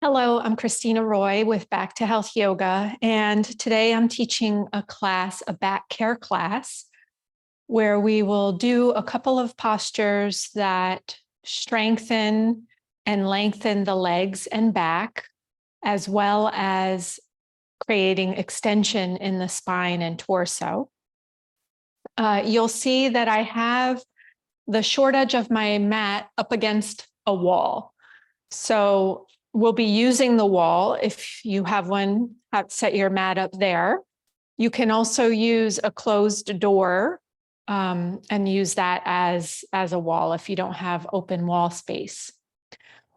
Hello, I'm Christina Roy with Back to Health Yoga, and today I'm teaching a class, a back care class, where we will do a couple of postures that strengthen and lengthen the legs and back, as well as creating extension in the spine and torso. You'll see that I have the short edge of my mat up against a wall. So we'll be using the wall. If you have one, set your mat up there. You can also use a closed door and use that as a wall if you don't have open wall space.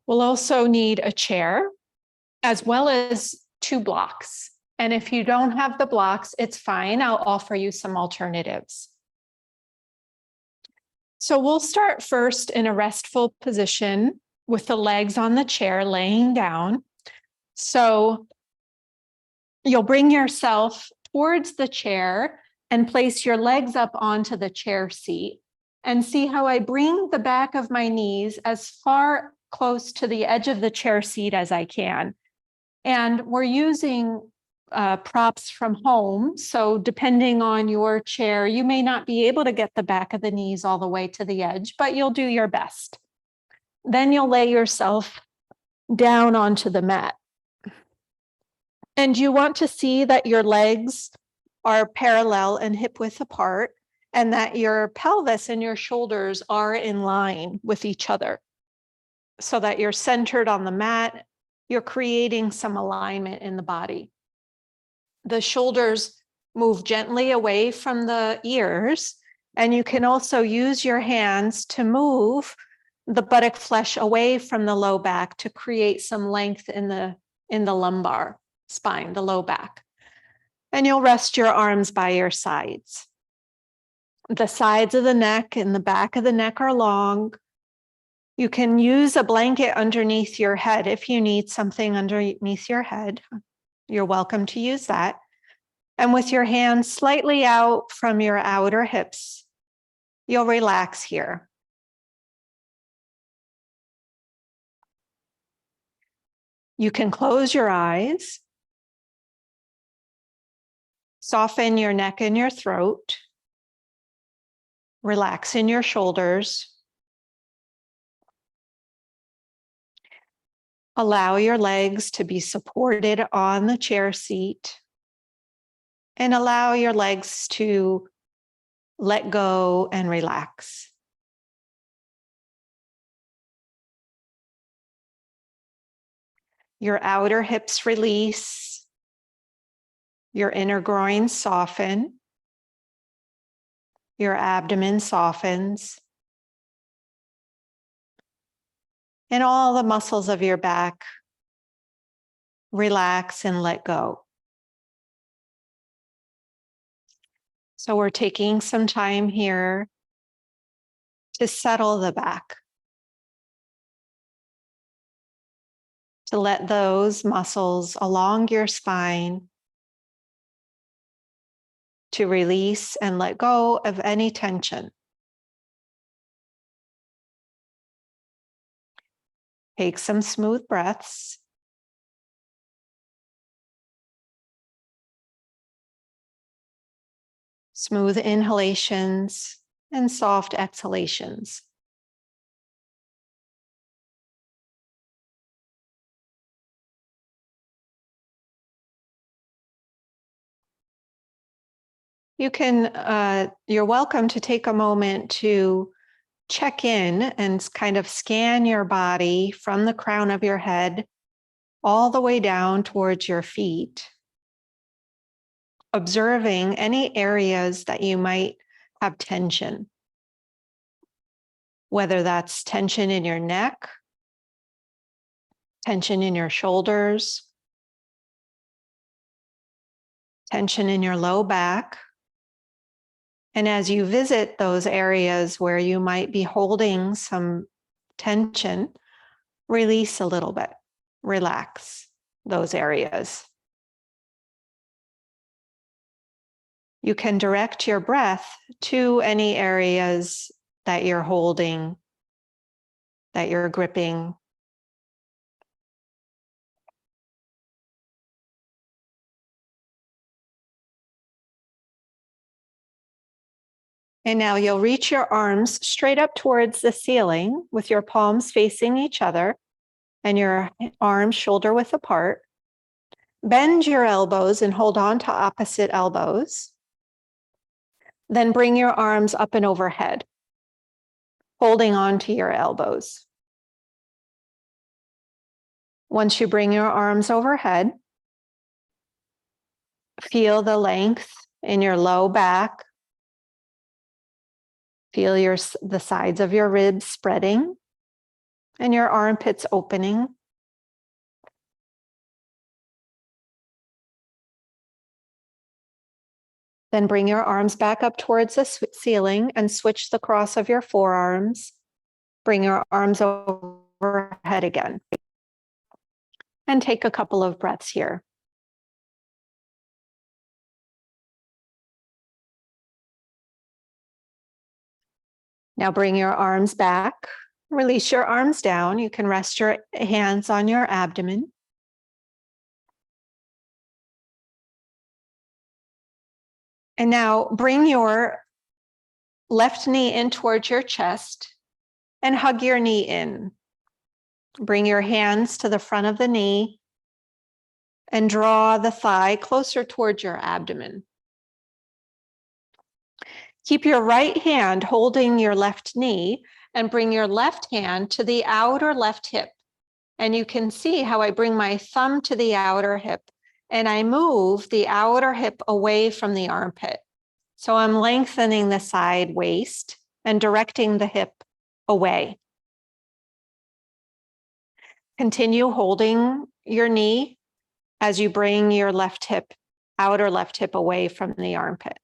We'll also need a chair as well as 2 blocks. And if you don't have the blocks, it's fine. I'll offer you some alternatives. So we'll start first in a restful position with the legs on the chair, laying down. So you'll bring yourself towards the chair and place your legs up onto the chair seat. And see how I bring the back of my knees as far close to the edge of the chair seat as I can. And we're using props from home. So depending on your chair, you may not be able to get the back of the knees all the way to the edge, but you'll do your best. Then you'll lay yourself down onto the mat. And you want to see that your legs are parallel and hip width apart, and that your pelvis and your shoulders are in line with each other, so that you're centered on the mat. You're creating some alignment in the body. The shoulders move gently away from the ears, and you can also use your hands to move the buttock flesh away from the low back to create some length in the lumbar spine, the low back. And you'll rest your arms by your sides. The sides of the neck and the back of the neck are long. You can use a blanket underneath your head if you need something underneath your head. You're welcome to use that. And with your hands slightly out from your outer hips, you'll relax here. You can close your eyes, soften your neck and your throat, relax in your shoulders. Allow your legs to be supported on the chair seat, and allow your legs to let go and relax. Your outer hips release, your inner groin soften, your abdomen softens, and all the muscles of your back relax and let go. So we're taking some time here to settle the back, to let those muscles along your spine to release and let go of any tension. Take some smooth breaths. Smooth inhalations and soft exhalations. You're welcome to take a moment to check in and kind of scan your body from the crown of your head all the way down towards your feet, observing any areas that you might have tension, whether that's tension in your neck, tension in your shoulders, tension in your low back. And as you visit those areas where you might be holding some tension, release a little bit, relax those areas. You can direct your breath to any areas that you're holding, that you're gripping. And now you'll reach your arms straight up towards the ceiling with your palms facing each other and your arms shoulder width apart. Bend your elbows and hold on to opposite elbows. Then bring your arms up and overhead, holding on to your elbows. Once you bring your arms overhead, feel the length in your low back. Feel the sides of your ribs spreading and your armpits opening. Then bring your arms back up towards the ceiling and switch the cross of your forearms. Bring your arms overhead again. And take a couple of breaths here. Now bring your arms back. Release your arms down. You can rest your hands on your abdomen. And now bring your left knee in towards your chest and hug your knee in. Bring your hands to the front of the knee and draw the thigh closer towards your abdomen. Keep your right hand holding your left knee and bring your left hand to the outer left hip. And you can see how I bring my thumb to the outer hip and I move the outer hip away from the armpit. So I'm lengthening the side waist and directing the hip away. Continue holding your knee as you bring your left hip, outer left hip away from the armpit.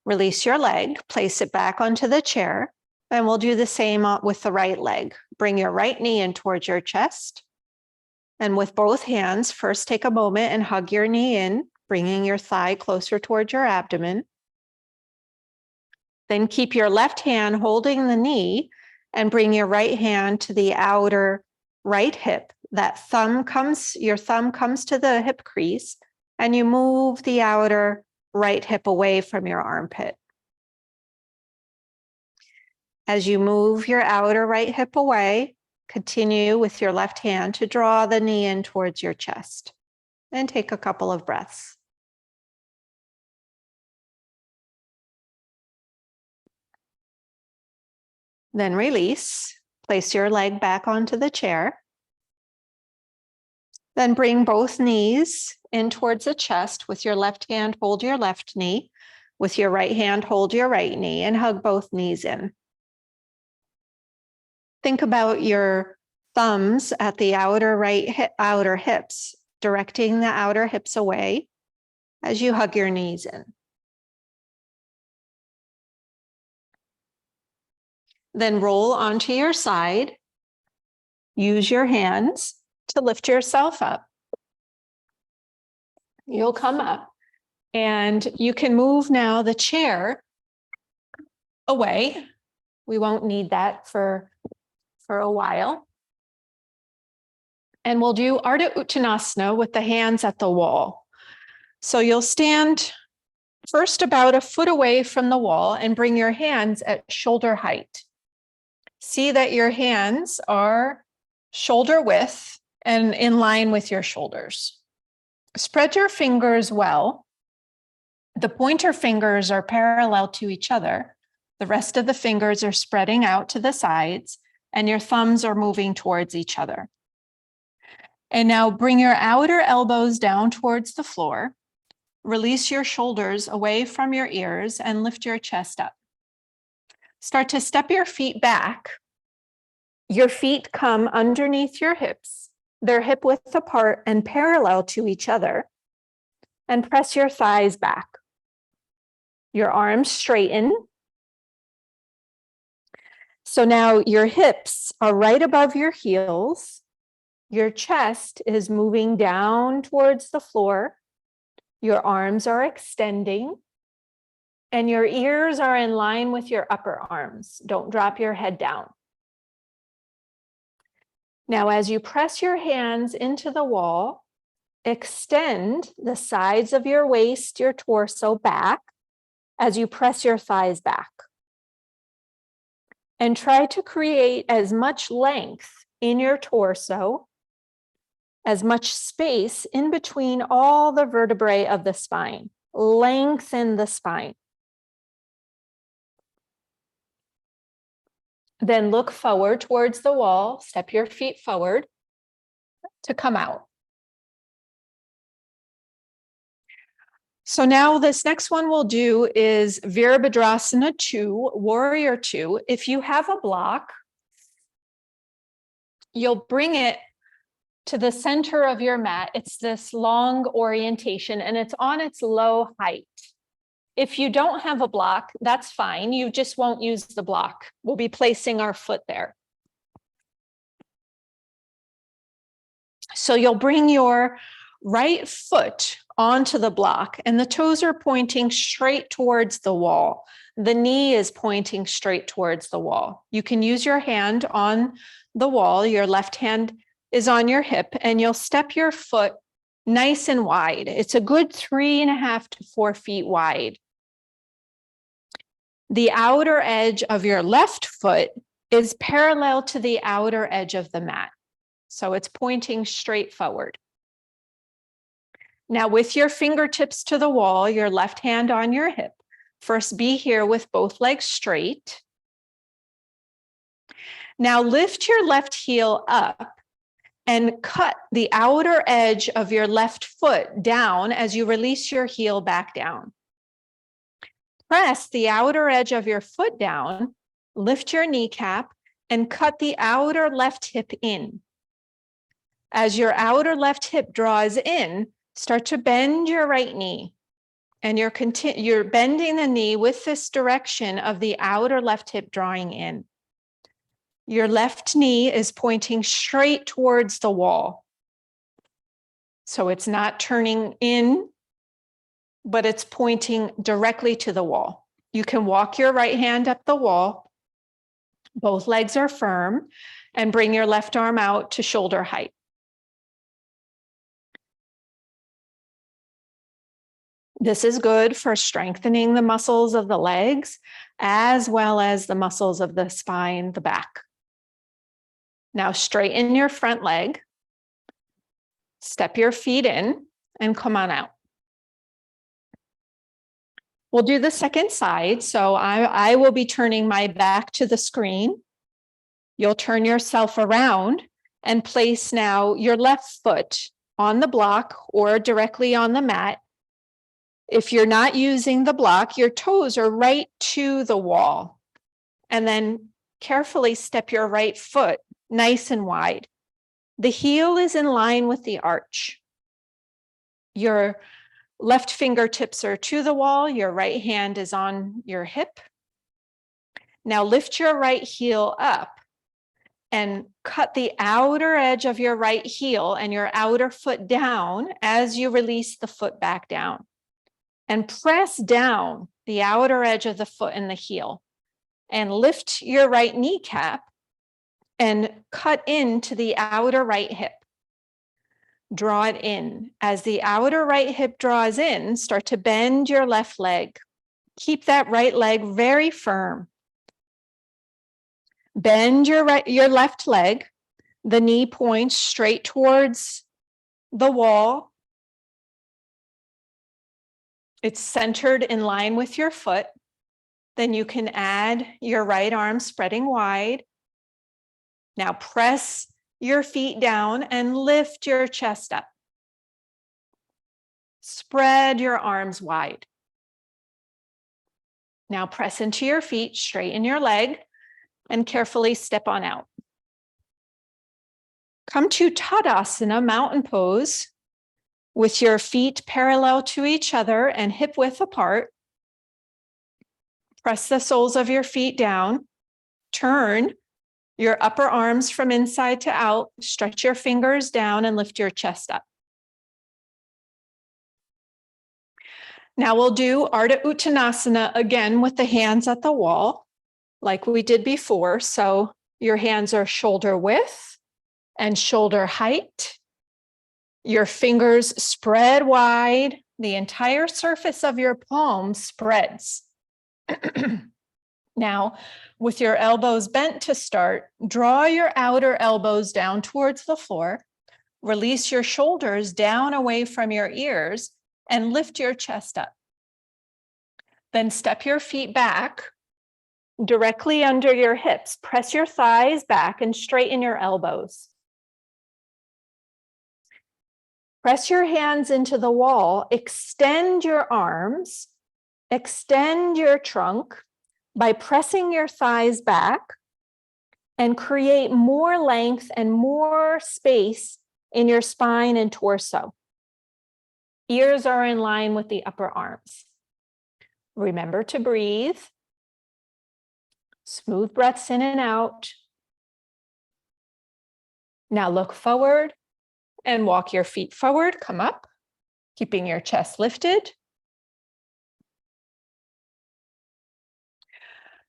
Release your leg, place it back onto the chair, and we'll do the same with the right leg. Bring your right knee in towards your chest. And with both hands, first take a moment and hug your knee in, bringing your thigh closer towards your abdomen. Then keep your left hand holding the knee and bring your right hand to the outer right hip. Your thumb comes to the hip crease and you move the outer right hip away from your armpit. As you move your outer right hip away, continue with your left hand to draw the knee in towards your chest and take a couple of breaths. Then release. Place your leg back onto the chair. Then bring both knees in towards the chest. With your left hand, hold your left knee. With your right hand, hold your right knee and hug both knees in. Think about your thumbs at the outer hips, directing the outer hips away as you hug your knees in. Then roll onto your side. Use your hands to lift yourself up. You'll come up and you can move now the chair away. We won't need that for a while. And we'll do Ardha Uttanasana with the hands at the wall. So you'll stand first about a foot away from the wall and bring your hands at shoulder height. See that your hands are shoulder width and in line with your shoulders. Spread your fingers well. The pointer fingers are parallel to each other. The rest of the fingers are spreading out to the sides, and your thumbs are moving towards each other. And now bring your outer elbows down towards the floor. Release your shoulders away from your ears and lift your chest up. Start to step your feet back. Your feet come underneath your hips. They're hip width apart and parallel to each other. And press your thighs back. Your arms straighten. So now your hips are right above your heels. Your chest is moving down towards the floor. Your arms are extending. And your ears are in line with your upper arms. Don't drop your head down. Now, as you press your hands into the wall, extend the sides of your waist, your torso back as you press your thighs back. And try to create as much length in your torso, as much space in between all the vertebrae of the spine. Lengthen the spine. Then look forward towards the wall. Step your feet forward to come out. So now this next one we'll do is Virabhadrasana 2, Warrior 2. If you have a block, you'll bring it to the center of your mat. It's this long orientation and it's on its low height. If you don't have a block, that's fine. You just won't use the block. We'll be placing our foot there. So you'll bring your right foot onto the block and the toes are pointing straight towards the wall. The knee is pointing straight towards the wall. You can use your hand on the wall. Your left hand is on your hip and you'll step your foot nice and wide. It's a good 3.5 to 4 feet wide. The outer edge of your left foot is parallel to the outer edge of the mat. So it's pointing straight forward. Now with your fingertips to the wall, your left hand on your hip, first be here with both legs straight. Now lift your left heel up and cut the outer edge of your left foot down as you release your heel back down. Press the outer edge of your foot down, lift your kneecap, and cut the outer left hip in. As your outer left hip draws in, start to bend your right knee. And you're bending the knee with this direction of the outer left hip drawing in. Your left knee is pointing straight towards the wall. So it's not turning in, but it's pointing directly to the wall. You can walk your right hand up the wall. Both legs are firm and bring your left arm out to shoulder height. This is good for strengthening the muscles of the legs as well as the muscles of the spine, the back. Now straighten your front leg, step your feet in and come on out. We'll do the second side. So I will be turning my back to the screen. You'll turn yourself around and place now your left foot on the block or directly on the mat. If you're not using the block, your toes are right to the wall. And then carefully step your right foot nice and wide. The heel is in line with the arch. Your left fingertips are to the wall. Your right hand is on your hip. Now lift your right heel up and cut the outer edge of your right heel and your outer foot down as you release the foot back down. And press down the outer edge of the foot and the heel. And lift your right kneecap and cut into the outer right hip. Draw it in. As the outer right hip draws in, start to bend your left leg. Keep that right leg very firm. Bend your left leg. The knee points straight towards the wall. It's centered in line with your foot. Then you can add your right arm spreading wide. Now press your feet down and lift your chest up. Spread your arms wide. Now press into your feet, straighten your leg, and carefully step on out. Come to Tadasana, mountain pose, with your feet parallel to each other and hip width apart. Press the soles of your feet down. Turn your upper arms from inside to out. Stretch your fingers down and lift your chest up. Now we'll do Ardha Uttanasana again with the hands at the wall, like we did before. So your hands are shoulder width and shoulder height. Your fingers spread wide. The entire surface of your palm spreads. Now, with your elbows bent to start, draw your outer elbows down towards the floor. Release your shoulders down away from your ears and lift your chest up. Then step your feet back directly under your hips. Press your thighs back and straighten your elbows. Press your hands into the wall. Extend your arms. Extend your trunk by pressing your thighs back and create more length and more space in your spine and torso. Ears are in line with the upper arms. Remember to breathe. Smooth breaths in and out. Now look forward and walk your feet forward. Come up, keeping your chest lifted.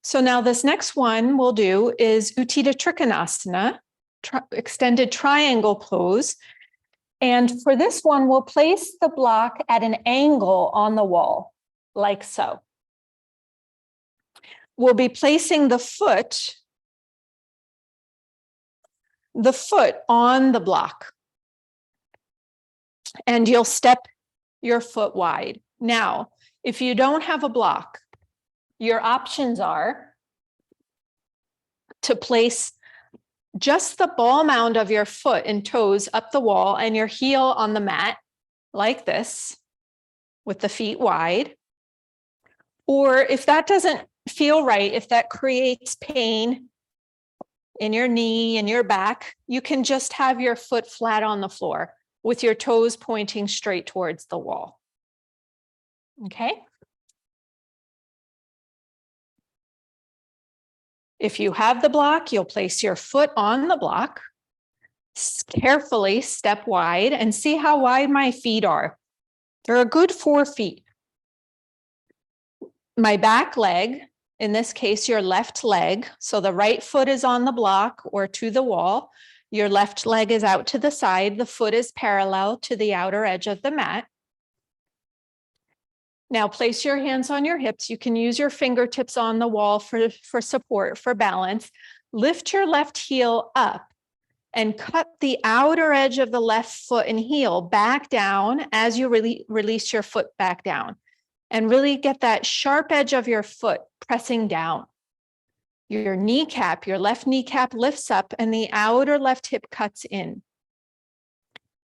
So now this next one we'll do is Utthita Trikonasana, extended triangle pose. And for this one, we'll place the block at an angle on the wall, like so. We'll be placing the foot on the block. And you'll step your foot wide. Now, if you don't have a block, your options are to place just the ball mound of your foot and toes up the wall and your heel on the mat, like this, with the feet wide. Or if that doesn't feel right, if that creates pain in your knee and your back, you can just have your foot flat on the floor with your toes pointing straight towards the wall. Okay? If you have the block, you'll place your foot on the block. Carefully step wide and see how wide my feet are. They're a good 4 feet. My back leg, in this case, your left leg, so the right foot is on the block or to the wall. Your left leg is out to the side. The foot is parallel to the outer edge of the mat. Now place your hands on your hips. You can use your fingertips on the wall for support, for balance. Lift your left heel up and cut the outer edge of the left foot and heel back down as you release your foot back down. And really get that sharp edge of your foot pressing down. Your kneecap, your left kneecap lifts up and the outer left hip cuts in.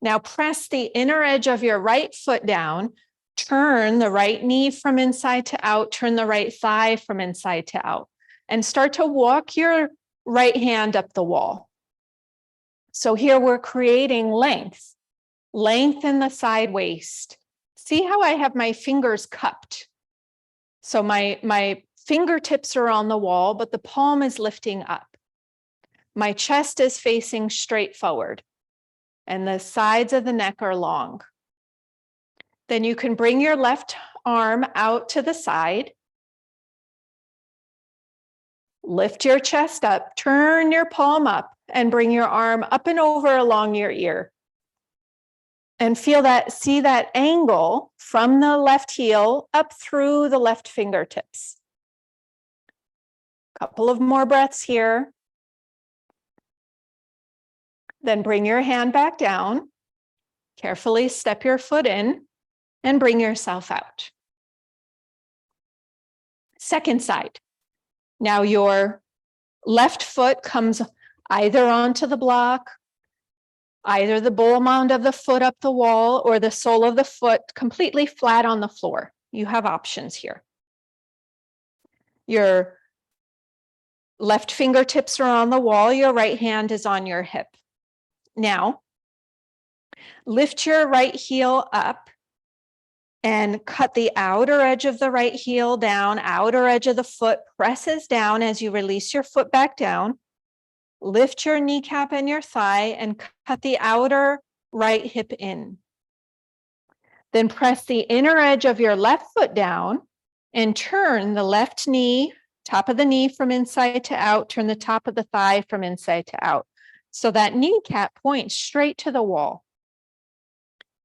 Now press the inner edge of your right foot down. Turn the right knee from inside to out, turn the right thigh from inside to out, and start to walk your right hand up the wall. So here we're creating length in the side waist. See how I have my fingers cupped? So my fingertips are on the wall, but the palm is lifting up. My chest is facing straight forward, and the sides of the neck are long. Then you can bring your left arm out to the side. Lift your chest up, turn your palm up, and bring your arm up and over along your ear. And see that angle from the left heel up through the left fingertips. Couple of more breaths here. Then bring your hand back down. Carefully step your foot in. And bring yourself out. Second side. Now your left foot comes either onto the block, either the ball mound of the foot up the wall, or the sole of the foot completely flat on the floor. You have options here. Your left fingertips are on the wall, your right hand is on your hip. Now, lift your right heel up and cut the outer edge of the right heel down, outer edge of the foot presses down as you release your foot back down. Lift your kneecap and your thigh and cut the outer right hip in. Then press the inner edge of your left foot down and turn the left knee, top of the knee from inside to out, turn the top of the thigh from inside to out. So that kneecap points straight to the wall.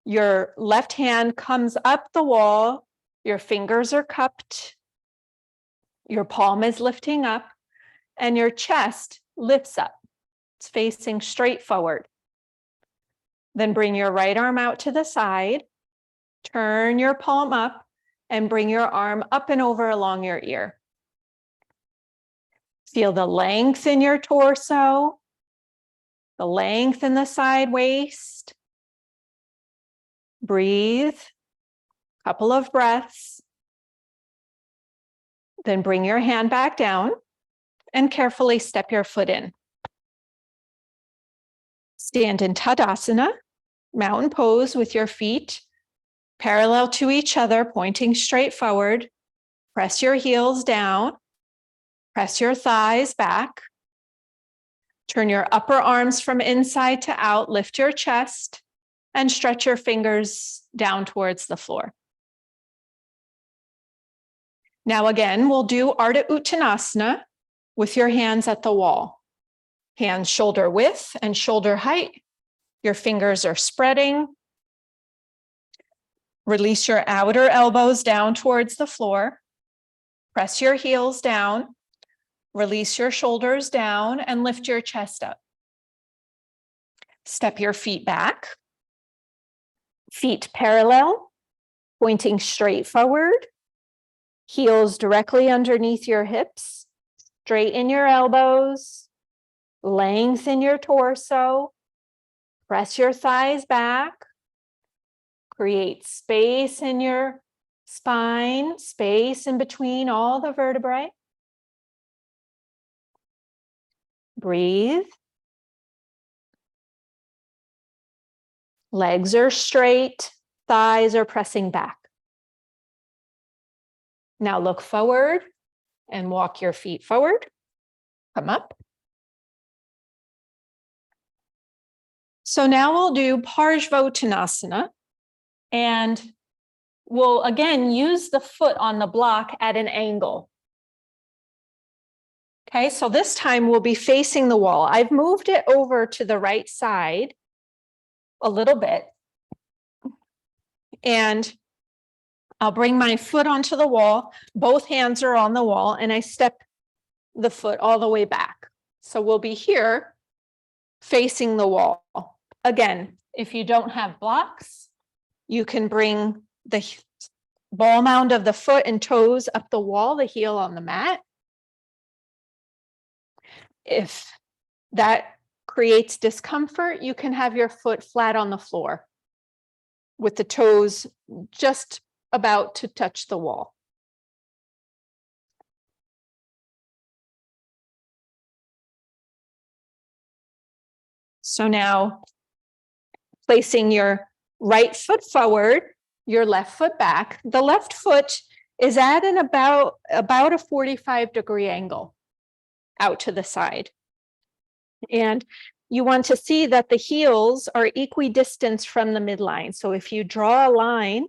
Your left hand comes up the wall, your fingers are cupped, your palm is lifting up, and your chest lifts up. It's facing straight forward. Then bring your right arm out to the side, turn your palm up, and bring your arm up and over along your ear. Feel the length in your torso, the length in the side waist. Breathe, couple of breaths. Then bring your hand back down and carefully step your foot in. Stand in Tadasana, mountain pose with your feet parallel to each other, pointing straight forward. Press your heels down. Press your thighs back. Turn your upper arms from inside to out. Lift your chest and stretch your fingers down towards the floor. Now again, we'll do Ardha Uttanasana with your hands at the wall. Hands shoulder width and shoulder height. Your fingers are spreading. Release your outer elbows down towards the floor. Press your heels down. Release your shoulders down and lift your chest up. Step your feet back. Feet parallel, pointing straight forward. Heels directly underneath your hips. Straighten your elbows. Lengthen your torso. Press your thighs back. Create space in your spine, space in between all the vertebrae. Breathe. Legs are straight, thighs are pressing back. Now look forward and walk your feet forward. Come up. So now we'll do Parsvottanasana, and we'll again use the foot on the block at an angle. Okay, so this time we'll be facing the wall. I've moved it over to the right side a little bit, and I'll bring my foot onto the wall. Both hands are on the wall, and I step the foot all the way back. So we'll be here facing the wall. Again, if you don't have blocks, you can bring the ball mound of the foot and toes up the wall, the heel on the mat. If that creates discomfort, you can have your foot flat on the floor with the toes just about to touch the wall. So now, placing your right foot forward, your left foot back. The left foot is at about a 45-degree angle out to the side. And you want to see that the heels are equidistant from the midline. So if you draw a line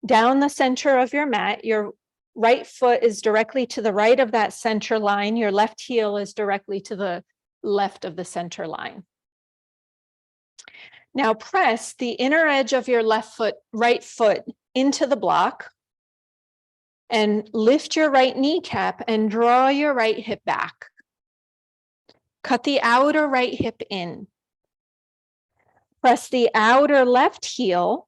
down the center of your mat, your right foot is directly to the right of that center line. Your left heel is directly to the left of the center line. Now press the inner edge of your right foot into the block and lift your right kneecap and draw your right hip back. Cut the outer right hip in. Press the outer left heel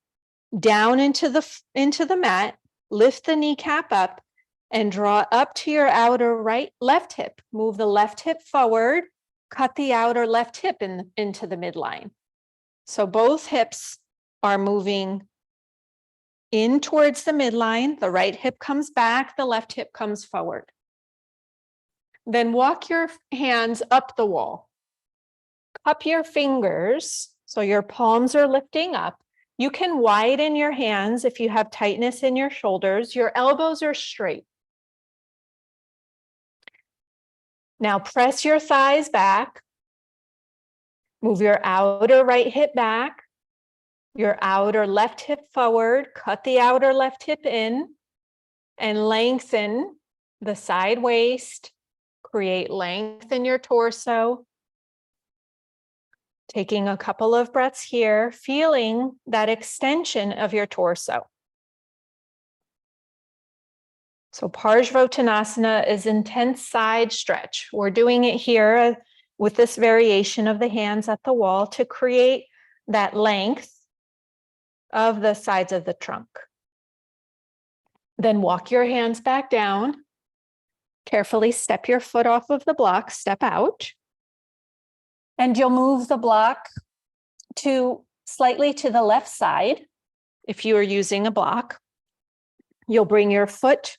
down into the mat, lift the kneecap up and draw up to your outer left hip. Move the left hip forward, cut the outer left hip into the midline. So both hips are moving in towards the midline. The right hip comes back, the left hip comes forward. Then walk your hands up the wall. Cup your fingers so your palms are lifting up. You can widen your hands if you have tightness in your shoulders. Your elbows are straight. Now press your thighs back. Move your outer right hip back, your outer left hip forward, cut the outer left hip in, and lengthen the side waist. Create length in your torso. Taking a couple of breaths here, feeling that extension of your torso. So Parsvottanasana is intense side stretch. We're doing it here with this variation of the hands at the wall to create that length of the sides of the trunk. Then walk your hands back down. Carefully step your foot off of the block, step out. And you'll move the block to slightly to the left side. If you are using a block, you'll bring your foot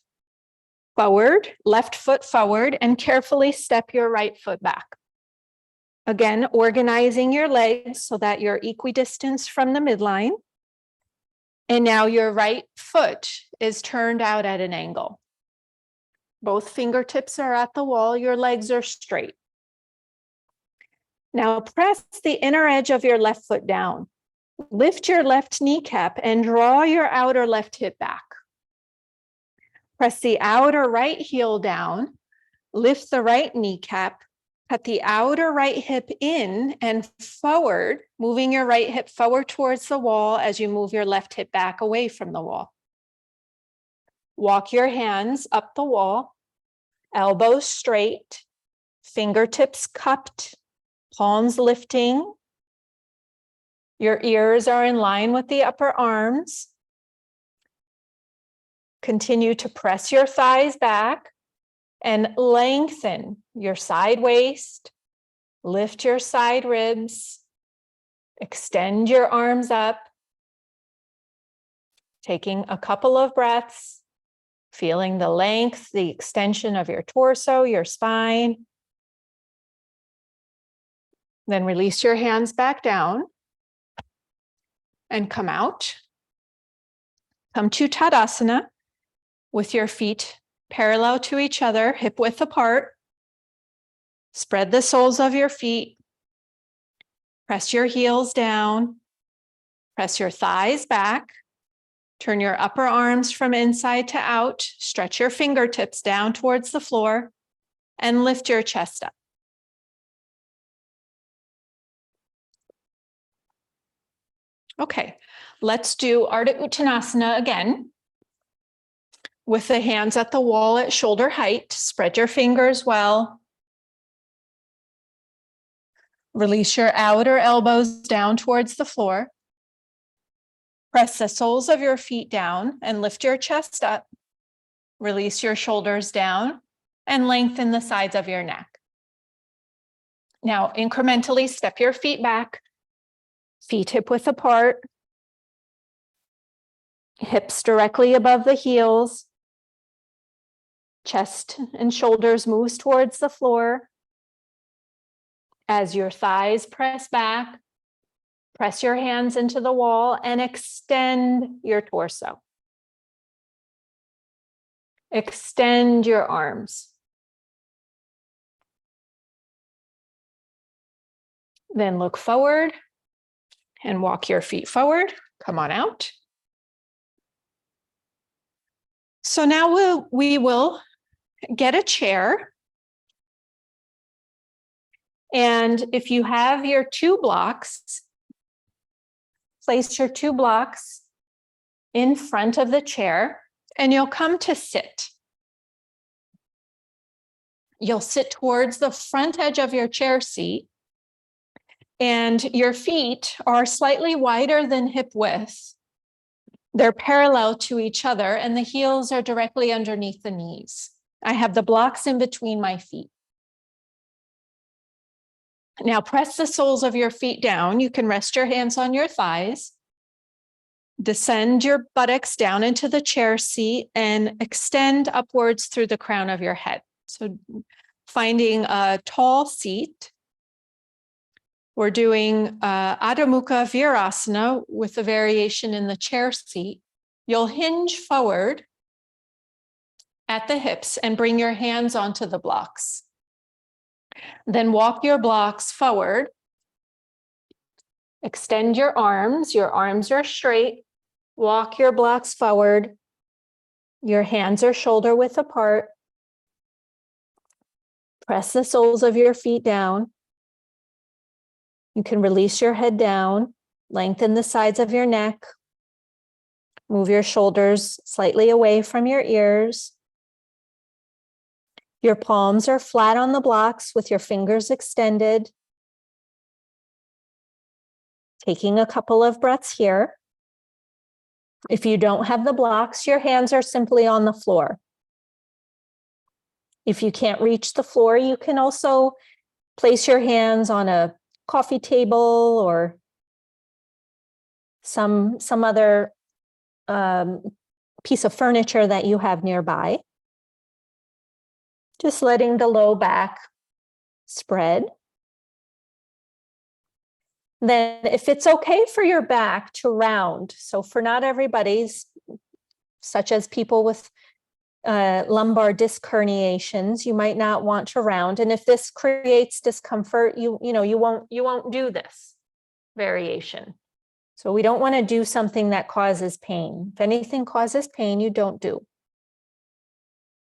forward, left foot forward, and carefully step your right foot back. Again, organizing your legs so that you're equidistant from the midline. And now your right foot is turned out at an angle. Both fingertips are at the wall, your legs are straight. Now press the inner edge of your left foot down. Lift your left kneecap and draw your outer left hip back. Press the outer right heel down, lift the right kneecap, cut the outer right hip in and forward, moving your right hip forward towards the wall as you move your left hip back away from the wall. Walk your hands up the wall, elbows straight, fingertips cupped, palms lifting. Your ears are in line with the upper arms. Continue to press your thighs back and lengthen your side waist, lift your side ribs, extend your arms up, taking a couple of breaths, feeling the length, the extension of your torso, your spine. Then release your hands back down and come out. Come to Tadasana with your feet parallel to each other, hip width apart. Spread the soles of your feet. Press your heels down. Press your thighs back. Turn your upper arms from inside to out. Stretch your fingertips down towards the floor and lift your chest up. Okay, let's do Ardha Uttanasana again. With the hands at the wall at shoulder height, spread your fingers well. Release your outer elbows down towards the floor. Press the soles of your feet down and lift your chest up. Release your shoulders down and lengthen the sides of your neck. Now, incrementally step your feet back, feet hip width apart, hips directly above the heels. Chest and shoulders moves towards the floor. As your thighs press back, press your hands into the wall and extend your torso. Extend your arms. Then look forward and walk your feet forward. Come on out. So now we will get a chair. And if you have your 2 blocks, place your 2 blocks in front of the chair and you'll come to sit. You'll sit towards the front edge of your chair seat and your feet are slightly wider than hip width. They're parallel to each other and the heels are directly underneath the knees. I have the blocks in between my feet. Now press the soles of your feet down. You can rest your hands on your thighs. Descend your buttocks down into the chair seat and extend upwards through the crown of your head. So finding a tall seat. We're doing Adho Mukha Virasana with a variation in the chair seat. You'll hinge forward at the hips and bring your hands onto the blocks. Then walk your blocks forward. Extend your arms are straight. Walk your blocks forward. Your hands are shoulder width apart. Press the soles of your feet down. You can release your head down, lengthen the sides of your neck, move your shoulders slightly away from your ears. Your palms are flat on the blocks with your fingers extended. Taking a couple of breaths here. If you don't have the blocks, your hands are simply on the floor. If you can't reach the floor, you can also place your hands on a coffee table or some other piece of furniture that you have nearby. Just letting the low back spread. Then if it's okay for your back to round, so for not everybody's, such as people with lumbar disc herniations, you might not want to round. And if this creates discomfort, you won't do this variation. So we don't want to do something that causes pain. If anything causes pain, you don't do.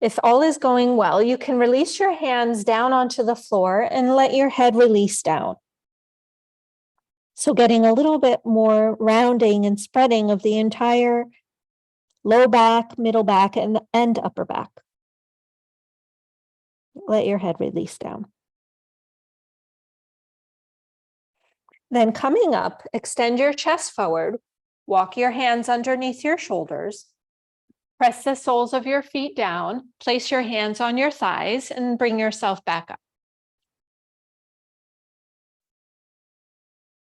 If all is going well, you can release your hands down onto the floor and let your head release down. So getting a little bit more rounding and spreading of the entire low back, middle back, and upper back. Let your head release down. Then coming up, extend your chest forward, walk your hands underneath your shoulders, press the soles of your feet down, place your hands on your thighs, and bring yourself back up.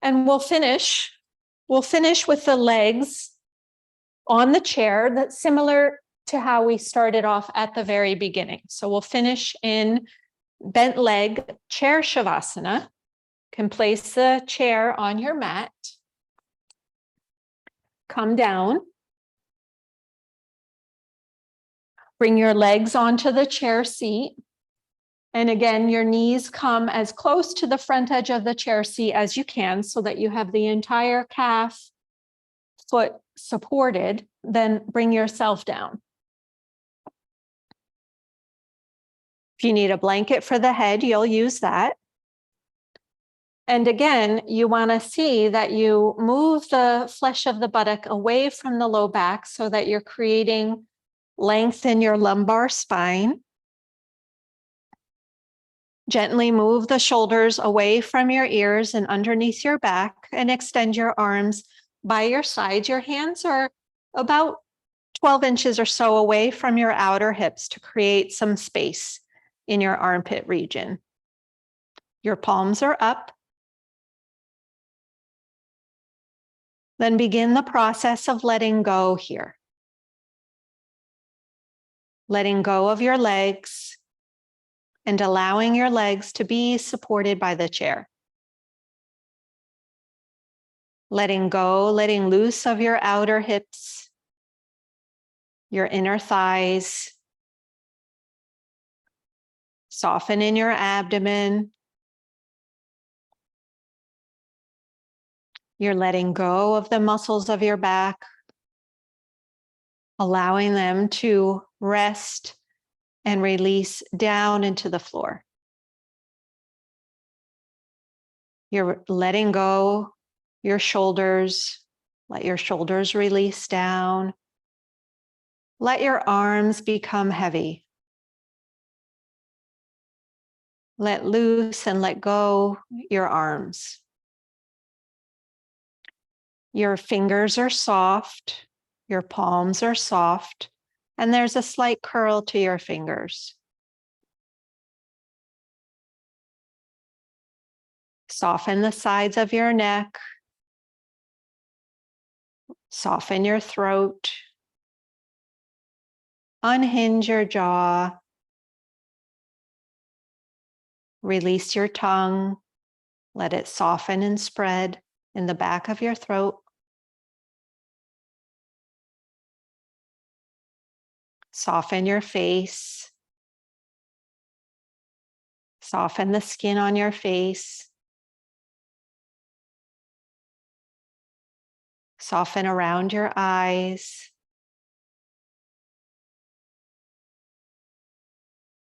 And we'll finish with the legs on the chair. That's similar to how we started off at the very beginning. So we'll finish in bent leg chair shavasana. You can place the chair on your mat. Come down. Bring your legs onto the chair seat. And again, your knees come as close to the front edge of the chair seat as you can so that you have the entire calf, foot supported. Then bring yourself down. If you need a blanket for the head, you'll use that. And again, you want to see that you move the flesh of the buttock away from the low back so that you're creating length in your lumbar spine. Gently move the shoulders away from your ears and underneath your back and extend your arms by your sides. Your hands are about 12 inches or so away from your outer hips to create some space in your armpit region. Your palms are up. Then begin the process of letting go here. Letting go of your legs and allowing your legs to be supported by the chair. Letting go, letting loose of your outer hips, your inner thighs. Soften in your abdomen. You're letting go of the muscles of your back, allowing them to rest and release down into the floor. You're letting go your shoulders. Let your shoulders release down. Let your arms become heavy. Let loose and let go your arms. Your fingers are soft. Your palms are soft. And there's a slight curl to your fingers. Soften the sides of your neck. Soften your throat. Unhinge your jaw. Release your tongue. Let it soften and spread in the back of your throat. Soften your face. Soften the skin on your face. Soften around your eyes.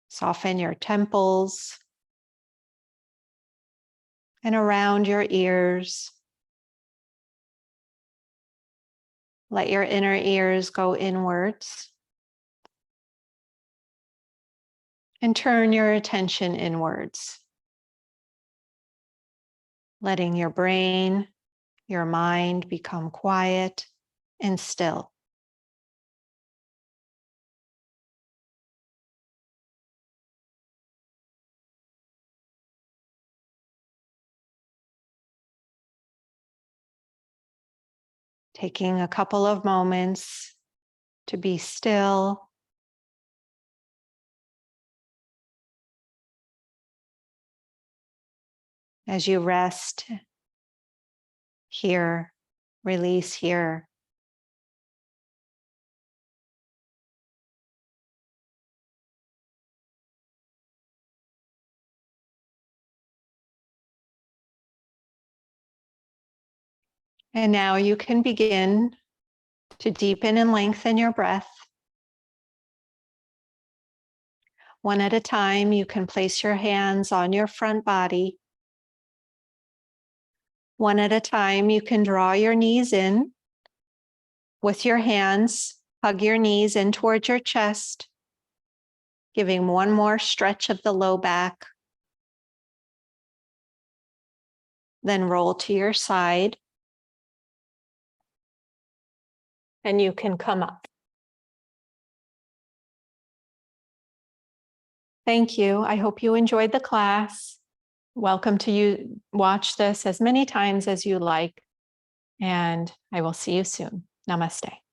Soften your temples. and around your ears. Let your inner ears go inwards. And turn your attention inwards. Letting your brain, your mind become quiet and still. Taking a couple of moments to be still. As you rest here, release here. And now you can begin to deepen and lengthen your breath. One at a time, you can place your hands on your front body. One at a time, you can draw your knees in. With your hands, hug your knees in towards your chest, giving one more stretch of the low back. Then roll to your side. And you can come up. Thank you. I hope you enjoyed the class. Welcome to you. Watch this as many times as you like. And I will see you soon. Namaste.